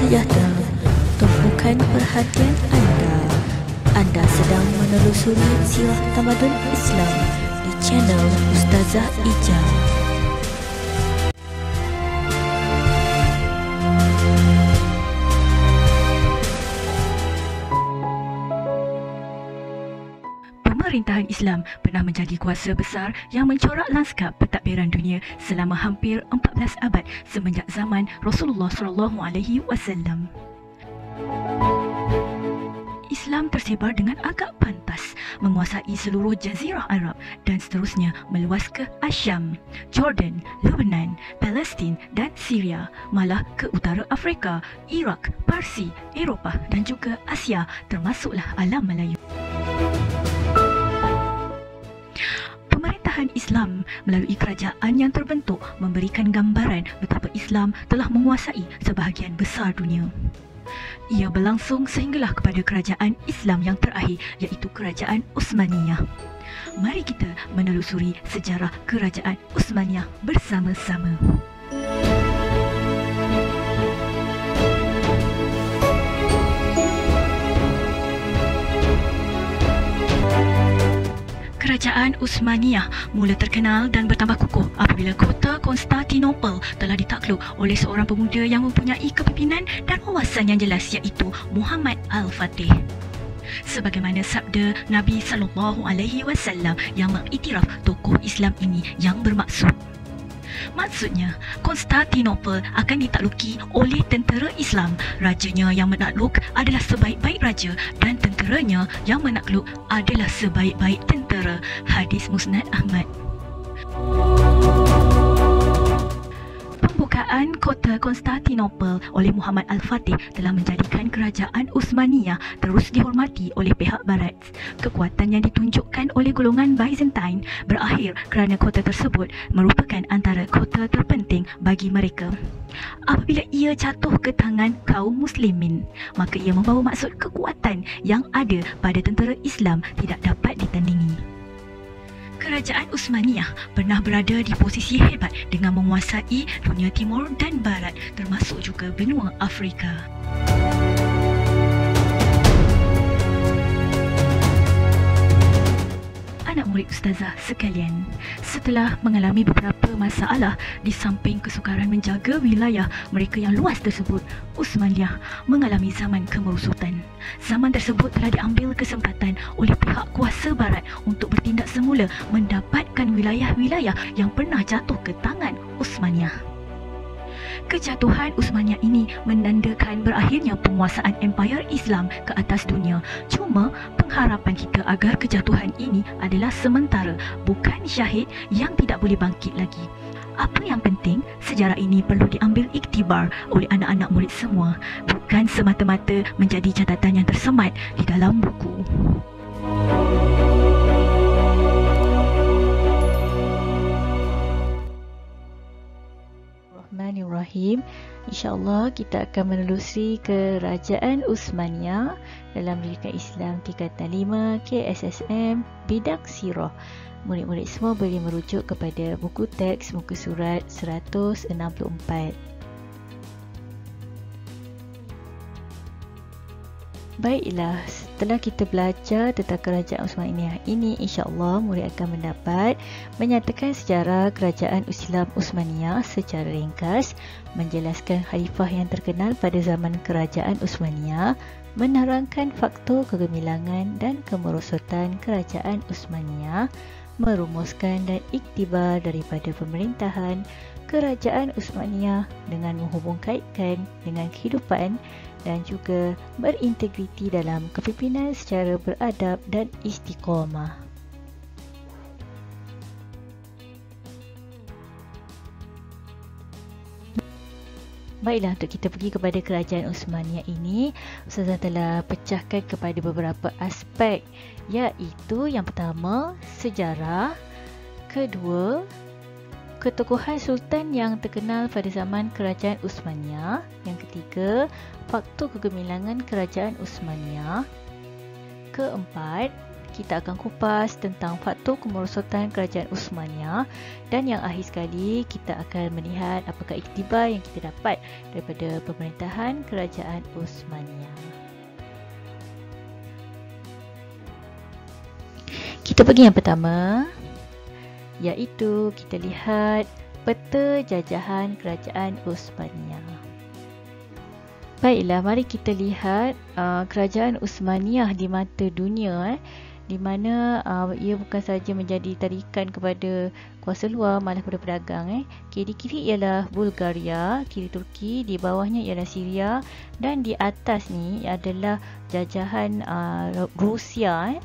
sejahtera, tumpukan perhatian anda. Anda sedang menelusuri sirah tamadun Islam di channel Ustazah Ijah. Pemerintahan Islam pernah menjadi kuasa besar yang mencorak lanskap pentadbiran dunia selama hampir 14 abad semenjak zaman Rasulullah SAW. Islam tersebar dengan agak pantas, menguasai seluruh Jazirah Arab dan seterusnya meluas ke Asyam, Jordan, Lebanon, Palestin dan Syria, malah ke utara Afrika, Iraq, Parsi, Eropah dan juga Asia termasuklah alam Melayu. Pemerintahan Islam melalui kerajaan yang terbentuk memberikan gambaran betapa Islam telah menguasai sebahagian besar dunia. Ia berlangsung sehinggalah kepada kerajaan Islam yang terakhir, iaitu Kerajaan Uthmaniyah. Mari kita menelusuri sejarah Kerajaan Uthmaniyah bersama-sama. Kerajaan Uthmaniyah mula terkenal dan bertambah kukuh apabila kota Konstantinopel telah ditakluk oleh seorang pemuda yang mempunyai kepimpinan dan wawasan yang jelas, iaitu Muhammad Al-Fatih. Sebagaimana sabda Nabi SAW yang mengiktiraf tokoh Islam ini yang bermaksud, maksudnya, Konstantinopel akan ditakluki oleh tentera Islam. Rajanya yang menakluk adalah sebaik-baik raja dan tenteranya yang menakluk adalah sebaik-baik tentera. Hadis Musnad Ahmad. Pembukaan kota Konstantinopel oleh Muhammad Al-Fatih telah menjadikan kerajaan Uthmaniyah terus dihormati oleh pihak barat. Kekuatan yang ditunjukkan oleh golongan Byzantine berakhir kerana kota tersebut merupakan antara kota terpenting bagi mereka. Apabila ia jatuh ke tangan kaum muslimin, maka ia membawa maksud kekuatan yang ada pada tentera Islam tidak dapat ditandingi. Kerajaan Uthmaniyah pernah berada di posisi hebat dengan menguasai dunia timur dan barat, termasuk juga benua Afrika. Anak murid Ustazah sekalian, setelah mengalami beberapa masalah di samping kesukaran menjaga wilayah mereka yang luas tersebut, Uthmaniyah mengalami zaman kemerosotan. Zaman tersebut telah diambil kesempatan oleh pihak kuasa barat untuk bertindak semula mendapatkan wilayah-wilayah yang pernah jatuh ke tangan Uthmaniyah. Kejatuhan Uthmaniyah ini menandakan berakhirnya penguasaan Empayar Islam ke atas dunia. Cuma pengharapan kita agar kejatuhan ini adalah sementara, bukan syahid yang tidak boleh bangkit lagi. Apa yang penting, sejarah ini perlu diambil iktibar oleh anak-anak murid semua, bukan semata-mata menjadi catatan yang tersemat di dalam buku. Bismillahirrahmanirrahim. InsyaAllah kita akan menelusuri Kerajaan Uthmaniyah dalam Pendidikan Islam Tingkatan 5 KSSM Bidang Sirah. Murid-murid semua boleh merujuk kepada buku teks muka surat 164. Baiklah, setelah kita belajar tentang Kerajaan Uthmaniyah ini, insya-Allah murid akan mendapat menyatakan sejarah Kerajaan Islam Uthmaniyah secara ringkas, menjelaskan khalifah yang terkenal pada zaman Kerajaan Uthmaniyah, menerangkan faktor kegemilangan dan kemerosotan Kerajaan Uthmaniyah, merumuskan dan iktibar daripada pemerintahan Kerajaan Uthmaniyah dengan menghubungkaitkan dengan kehidupan dan juga berintegriti dalam kepimpinan secara beradab dan istiqamah. Baiklah, untuk kita pergi kepada Kerajaan Uthmaniyah ini, Ustazah telah pecahkan kepada beberapa aspek, iaitu yang pertama, sejarah, kedua, ketokohan sultan yang terkenal pada zaman Kerajaan Uthmaniyah, yang ketiga, faktor kegemilangan Kerajaan Uthmaniyah, keempat, kita akan kupas tentang faktor kemerosotan kerajaan Uthmaniyah, dan yang akhir sekali kita akan melihat apakah iktibar yang kita dapat daripada pemerintahan kerajaan Uthmaniyah. Kita pergi yang pertama, iaitu kita lihat peta jajahan kerajaan Uthmaniyah. Baiklah, mari kita lihat kerajaan Uthmaniyah di mata dunia, di mana ia bukan sahaja menjadi tarikan kepada kuasa luar, malah kepada pedagang. Di kiri ialah Bulgaria, kiri Turki, di bawahnya ialah Syria, dan di atas ni adalah jajahan Rusia.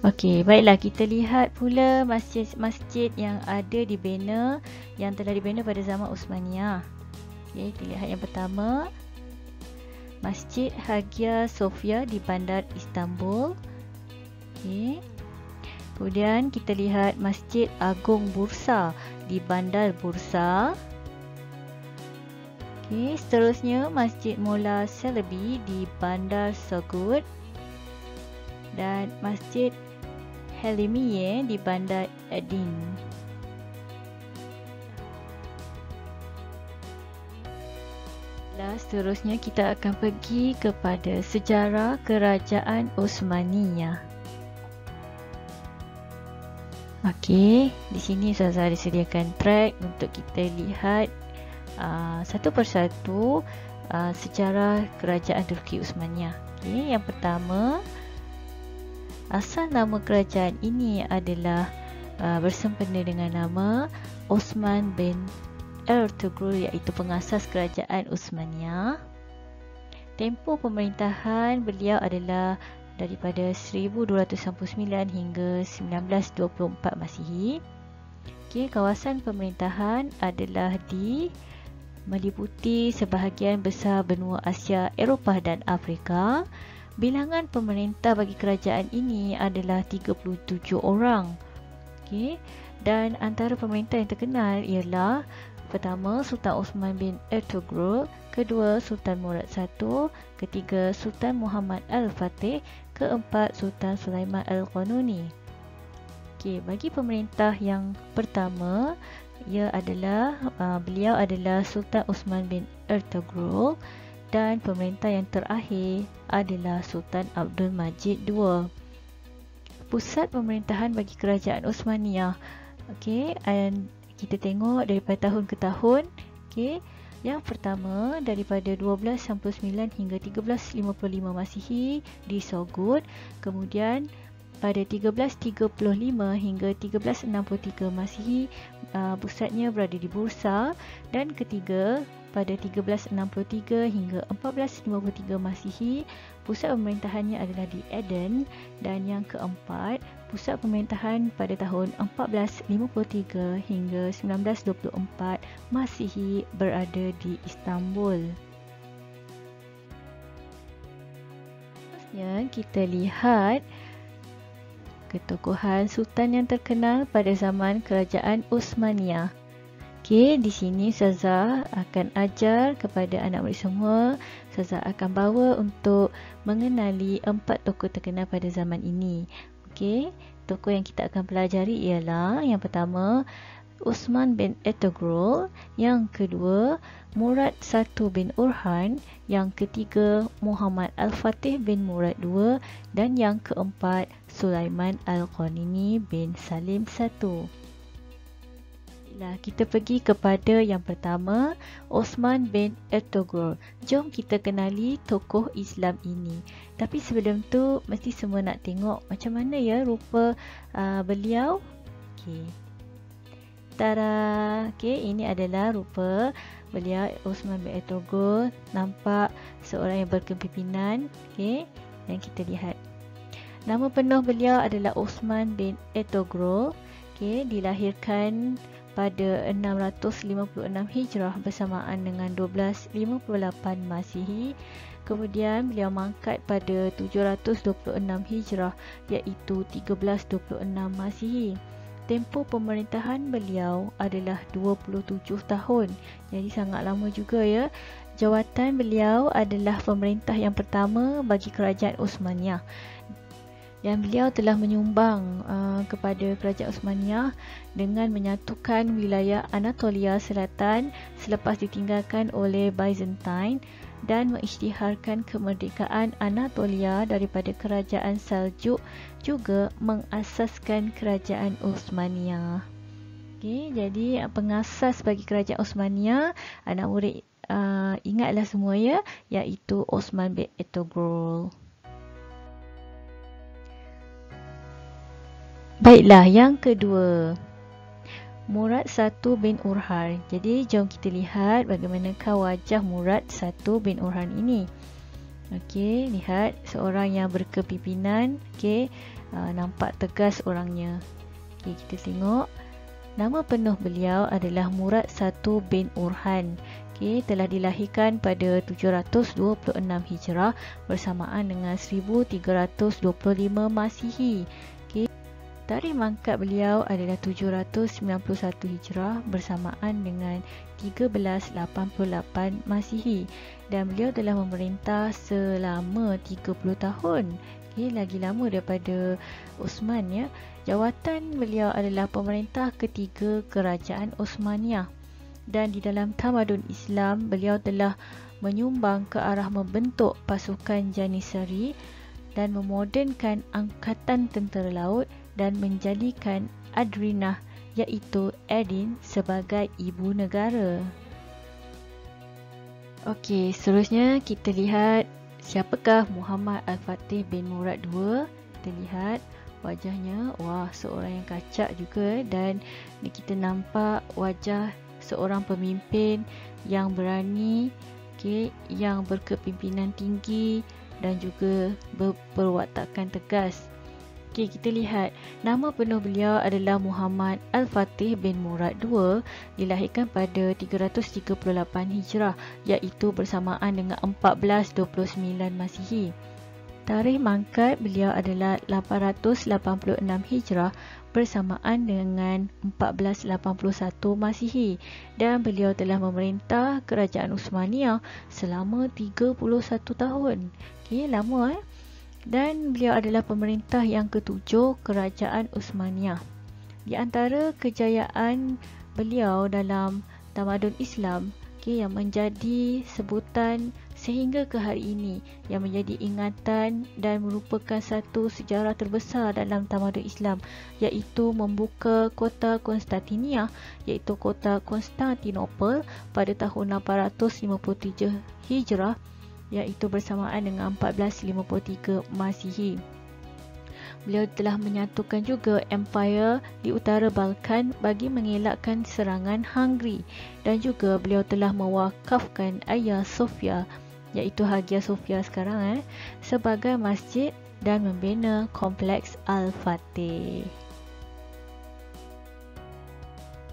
Okey, baiklah, kita lihat pula masjid-masjid yang ada dibina, yang telah dibina pada zaman Uthmaniyah. Okey, kita lihat yang pertama, Masjid Hagia Sophia di Bandar Istanbul. Okey. Kemudian kita lihat Masjid Agung Bursa di Bandar Bursa. Okey, seterusnya Masjid Mola Celebi di Bandar Sogod, dan Masjid Helimiye di Bandar Edin. Seterusnya kita akan pergi kepada sejarah kerajaan Uthmaniyah. Okey, di sini saya disediakan track untuk kita lihat satu persatu sejarah kerajaan Turki Uthmaniyah. Okey, yang pertama, asal nama kerajaan ini adalah bersempena dengan nama Osman bin Ertugrul, iaitu pengasas kerajaan Uthmaniyah. Tempoh pemerintahan beliau adalah daripada 1299 hingga 1924 Masihi. Okey, kawasan pemerintahan adalah meliputi sebahagian besar benua Asia, Eropah dan Afrika. Bilangan pemerintah bagi kerajaan ini adalah 37 orang. Okey, dan antara pemerintah yang terkenal ialah pertama Sultan Osman bin Ertugrul, kedua Sultan Murad I, ketiga Sultan Muhammad Al-Fatih, keempat Sultan Sulaiman Al-Qanuni. Okey, bagi pemerintah yang pertama, beliau adalah Sultan Osman bin Ertugrul, dan pemerintah yang terakhir adalah Sultan Abdul Majid II. Pusat pemerintahan bagi kerajaan Uthmaniyah. Okey, dan kita tengok daripada tahun ke tahun. Okey, yang pertama daripada 1299 hingga 1355 Masihi di Sogod, kemudian pada 1335 hingga 1363 Masihi pusatnya berada di Bursa, dan ketiga pada 1363 hingga 1453 Masihi pusat pemerintahannya adalah di Aden, dan yang keempat pusat pemerintahan pada tahun 1453 hingga 1924 Masihi berada di Istanbul. Seterusnya kita lihat ketokohan sultan yang terkenal pada zaman kerajaan Uthmaniyah. Okey, di sini Ustazah akan ajar kepada anak murid semua. Ustazah akan bawa untuk mengenali 4 tokoh terkenal pada zaman ini. Okey, tokoh yang kita akan pelajari ialah yang pertama Osman bin Ertugrul, yang kedua Murad I bin Orhan, yang ketiga Muhammad Al-Fatih bin Murad II, dan yang keempat Sulaiman Al-Qanuni bin Salim I. Kita pergi kepada yang pertama, Osman bin Ertugrul. Jom kita kenali tokoh Islam ini. Tapi sebelum tu mesti semua nak tengok macam mana ya rupa beliau. Okey. Tada. Okey, ini adalah rupa beliau Osman bin Ertugrul. Nampak seorang yang berkepimpinan. Okey, dan kita lihat. Nama penuh beliau adalah Osman bin Ertugrul. Okey, dilahirkan pada 656 Hijrah bersamaan dengan 1258 Masihi. Kemudian beliau mangkat pada 726 Hijrah, iaitu 1326 Masihi. Tempoh pemerintahan beliau adalah 27 tahun. Jadi sangat lama juga ya. Jawatan beliau adalah pemerintah yang pertama bagi kerajaan Osmaniyah. Dan beliau telah menyumbang kepada kerajaan Osmaniyah dengan menyatukan wilayah Anatolia Selatan selepas ditinggalkan oleh Byzantine dan mengisytiharkan kemerdekaan Anatolia daripada kerajaan Seljuk, juga mengasaskan kerajaan Osmaniyah. Okey, jadi pengasas bagi kerajaan Osmaniyah, anak murid ingatlah semua ya, iaitu Osman bin Ertugrul. Baiklah, yang kedua, Murad I bin Urhan. Jadi jom kita lihat bagaimanakah wajah Murad I bin Urhan ini. Okey, lihat seorang yang berkepimpinan. Okey, nampak tegas orangnya. Okey, kita tengok. Nama penuh beliau adalah Murad I bin Urhan. Okey, telah dilahirkan pada 726 Hijrah bersamaan dengan 1325 Masihi. Tarikh mangkat beliau adalah 791 Hijrah bersamaan dengan 1388 Masihi, dan beliau telah memerintah selama 30 tahun. Okay, lagi lama daripada Osman ya. Jawatan beliau adalah pemerintah ketiga kerajaan Osmaniyah, dan di dalam tamadun Islam beliau telah menyumbang ke arah membentuk pasukan Janissary dan memodernkan angkatan tentera laut dan menjadikan Adrinah iaitu Adin sebagai ibu negara. Okey, seterusnya kita lihat siapakah Muhammad Al-Fatih bin Murad II. Kita lihat wajahnya, wah, seorang yang kacak juga, dan kita nampak wajah seorang pemimpin yang berani, okay, yang berkepimpinan tinggi dan juga berwattakan tegas. Okey, kita lihat nama penuh beliau adalah Muhammad Al-Fatih bin Murad II, dilahirkan pada 338 Hijrah iaitu bersamaan dengan 1429 Masihi. Tarikh mangkat beliau adalah 886 Hijrah bersamaan dengan 1481 Masihi, dan beliau telah memerintah kerajaan Osmaniyah selama 31 tahun. Okey, lama Dan beliau adalah pemerintah yang ketujuh kerajaan Osmaniyah. Di antara kejayaan beliau dalam tamadun Islam, yang menjadi sebutan sehingga ke hari ini, yang menjadi ingatan dan merupakan satu sejarah terbesar dalam tamadun Islam, iaitu membuka kota Konstantinia, iaitu kota Konstantinopel pada tahun 853 Hijrah, iaitu bersamaan dengan 1453 Masihi. Beliau telah menyatukan juga empire di utara Balkan bagi mengelakkan serangan Hungary, dan juga beliau telah mewakafkan Hagia Sophia, iaitu Hagia Sophia sekarang sebagai masjid dan membina kompleks Al-Fatih.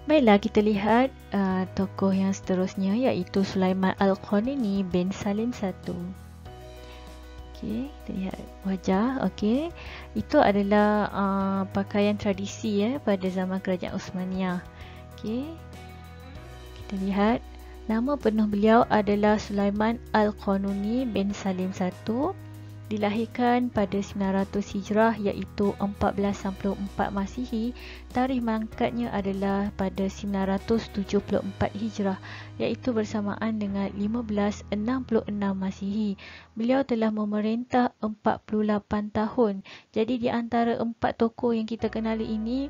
Baiklah, kita lihat tokoh yang seterusnya, iaitu Sulaiman Al-Qanini bin Salim I. Okey, kita lihat wajah. Okey, itu adalah pakaian tradisi pada zaman kerajaan Osmaniyah. Okey, kita lihat nama penuh beliau adalah Sulaiman Al-Qanuni bin Salim I, dilahirkan pada 900 Hijrah iaitu 1464 Masihi. Tarikh mangkatnya adalah pada 974 Hijrah iaitu bersamaan dengan 1566 Masihi. Beliau telah memerintah 48 tahun. Jadi di antara empat tokoh yang kita kenali ini,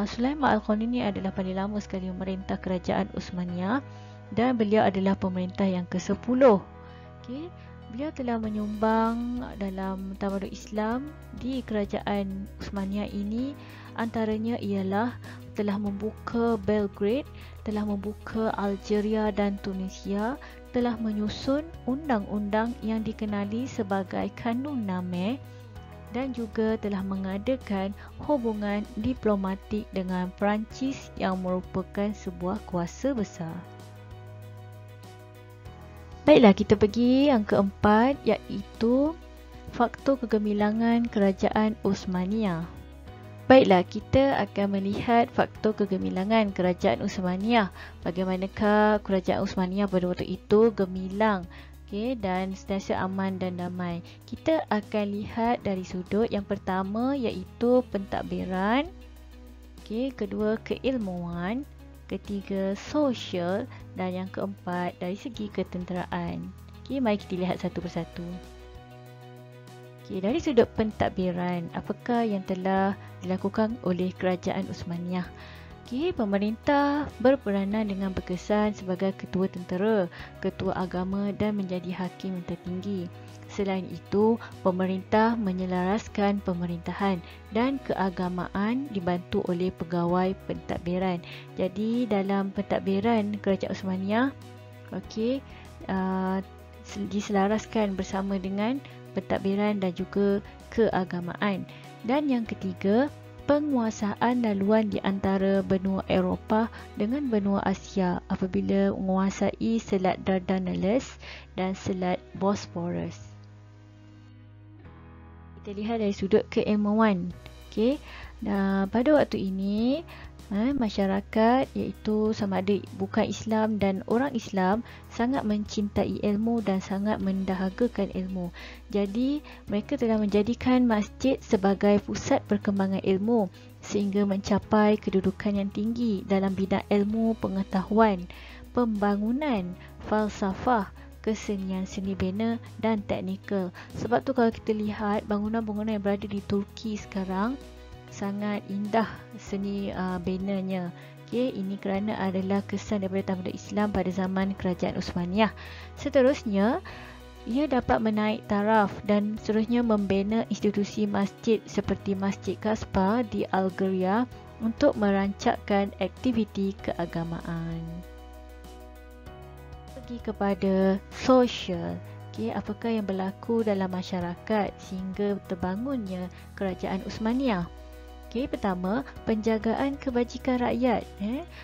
Sulaiman Al-Qanuni adalah paling lama sekali memerintah kerajaan Osmaniyah, dan beliau adalah pemerintah yang ke-10. Okey, beliau telah menyumbang dalam tamadun Islam di kerajaan Osmaniyah ini, antaranya ialah telah membuka Belgrade, telah membuka Algeria dan Tunisia, telah menyusun undang-undang yang dikenali sebagai Kanun Nameh, dan juga telah mengadakan hubungan diplomatik dengan Perancis yang merupakan sebuah kuasa besar. Baiklah, kita pergi yang keempat, iaitu faktor kegemilangan kerajaan Osmaniyah. Baiklah, kita akan melihat faktor kegemilangan Kerajaan Uthmaniyah. Bagaimanakah Kerajaan Uthmaniyah pada waktu itu gemilang, dan sentiasa aman dan damai. Kita akan lihat dari sudut yang pertama iaitu pentadbiran, kedua keilmuan, ketiga sosial, dan yang keempat dari segi ketenteraan. Mari kita lihat satu persatu. Dari sudut pentadbiran, apakah yang telah dilakukan oleh Kerajaan Uthmaniyah? Pemerintah berperanan dengan berkesan sebagai ketua tentera, ketua agama dan menjadi hakim yang tertinggi. Selain itu, pemerintah menyelaraskan pemerintahan dan keagamaan dibantu oleh pegawai pentadbiran. Jadi dalam pentadbiran Kerajaan Uthmaniyah, diselaraskan bersama dengan pentadbiran dan juga keagamaan. Dan yang ketiga, penguasaan laluan di antara benua Eropah dengan benua Asia apabila menguasai Selat Dardanelles dan Selat Bosphorus. Kita lihat dari sudut keilmuan. Pada waktu ini masyarakat iaitu sama ada bukan Islam dan orang Islam sangat mencintai ilmu dan sangat mendahagakan ilmu. Jadi mereka telah menjadikan masjid sebagai pusat perkembangan ilmu sehingga mencapai kedudukan yang tinggi dalam bidang ilmu pengetahuan, pembangunan, falsafah, kesenian seni bina dan teknikal. Sebab tu kalau kita lihat bangunan-bangunan yang berada di Turki sekarang sangat indah seni benanya. Ini kerana adalah kesan daripada tamadun Islam pada zaman Kerajaan Uthmaniyah. Seterusnya, ia dapat menaik taraf dan seterusnya membina institusi masjid seperti Masjid Kasbah di Algeria untuk merancangkan aktiviti keagamaan. Pergi kepada sosial. Apakah yang berlaku dalam masyarakat sehingga terbangunnya Kerajaan Uthmaniyah? Pertama, penjagaan kebajikan rakyat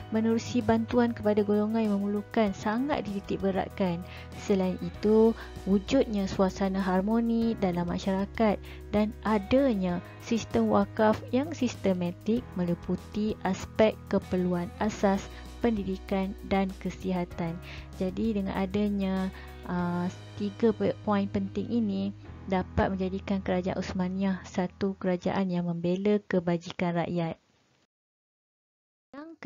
menerusi bantuan kepada golongan yang memerlukan sangat dititik beratkan. Selain itu, wujudnya suasana harmoni dalam masyarakat dan adanya sistem wakaf yang sistematik meliputi aspek keperluan asas, pendidikan dan kesihatan. Jadi dengan adanya 3 poin penting ini dapat menjadikan Kerajaan Uthmaniyah satu kerajaan yang membela kebajikan rakyat.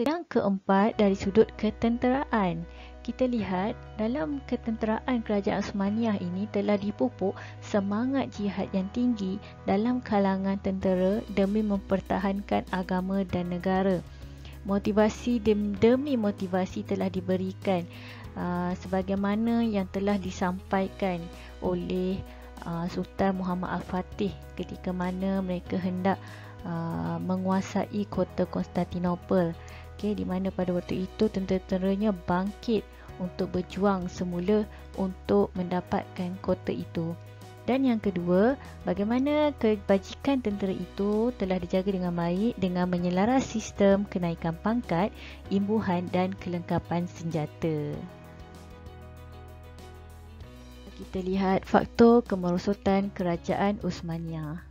Yang keempat, dari sudut ketenteraan. Kita lihat dalam ketenteraan Kerajaan Uthmaniyah ini telah dipupuk semangat jihad yang tinggi dalam kalangan tentera demi mempertahankan agama dan negara. Motivasi demi motivasi telah diberikan sebagaimana yang telah disampaikan oleh Sultan Muhammad Al-Fatih ketika mana mereka hendak menguasai kota Konstantinopel, di mana pada waktu itu tentera-tenteranya bangkit untuk berjuang semula untuk mendapatkan kota itu. Dan yang kedua, bagaimana kebajikan tentera itu telah dijaga dengan baik dengan menyelaras sistem kenaikan pangkat, imbuhan dan kelengkapan senjata. Kita lihat faktor kemerosotan Kerajaan Uthmaniyah.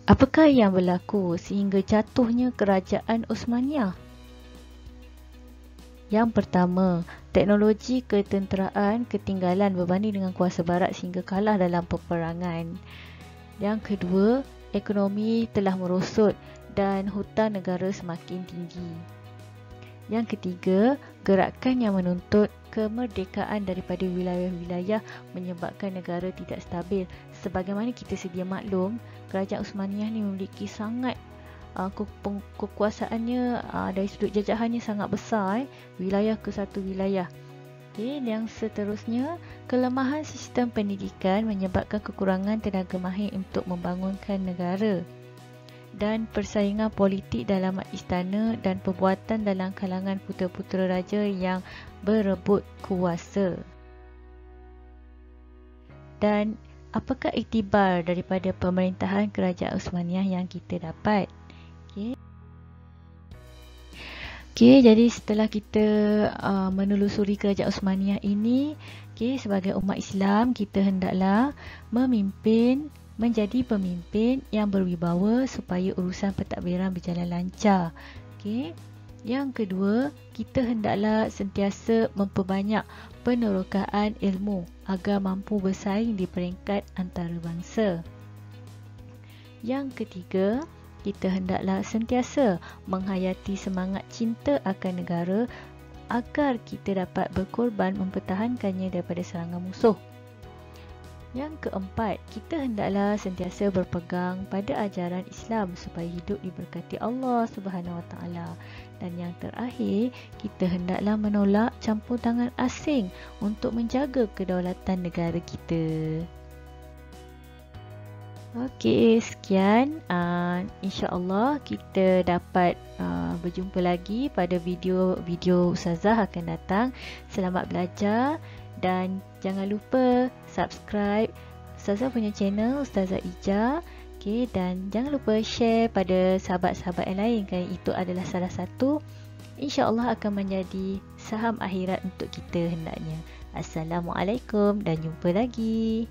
Apakah yang berlaku sehingga jatuhnya Kerajaan Uthmaniyah? Yang pertama, teknologi ketenteraan ketinggalan berbanding dengan kuasa barat sehingga kalah dalam peperangan. Yang kedua, ekonomi telah merosot dan hutang negara semakin tinggi. Yang ketiga, gerakan yang menuntut kemerdekaan daripada wilayah-wilayah menyebabkan negara tidak stabil. Sebagaimana kita sedia maklum, Kerajaan Uthmaniyah ni memiliki sangat kekuasaannya dari sudut jajahannya sangat besar, wilayah ke satu wilayah. Yang seterusnya, kelemahan sistem pendidikan menyebabkan kekurangan tenaga mahir untuk membangunkan negara. Dan persaingan politik dalam istana dan perbuatan dalam kalangan putera-putera raja yang berebut kuasa. Dan apakah iktibar daripada pemerintahan Kerajaan Uthmaniyah yang kita dapat? Jadi setelah kita menelusuri Kerajaan Uthmaniyah ini, sebagai umat Islam kita hendaklah memimpin, menjadi pemimpin yang berwibawa supaya urusan pentadbiran berjalan lancar. Okey. Yang kedua, kita hendaklah sentiasa memperbanyak penerokaan ilmu agar mampu bersaing di peringkat antarabangsa. Yang ketiga, kita hendaklah sentiasa menghayati semangat cinta akan negara agar kita dapat berkorban mempertahankannya daripada serangan musuh. Yang keempat, kita hendaklah sentiasa berpegang pada ajaran Islam supaya hidup diberkati Allah Subhanahu Wa Taala. Dan yang terakhir, kita hendaklah menolak campur tangan asing untuk menjaga kedaulatan negara kita. Okey, sekian. InsyaAllah kita dapat berjumpa lagi pada video Ustazah akan datang. Selamat belajar dan jangan lupa subscribe Ustazah punya channel Ustazah Ija. Okey, dan jangan lupa share pada sahabat-sahabat yang lain kan, itu adalah salah satu insya-Allah akan menjadi saham akhirat untuk kita hendaknya. Assalamualaikum dan jumpa lagi.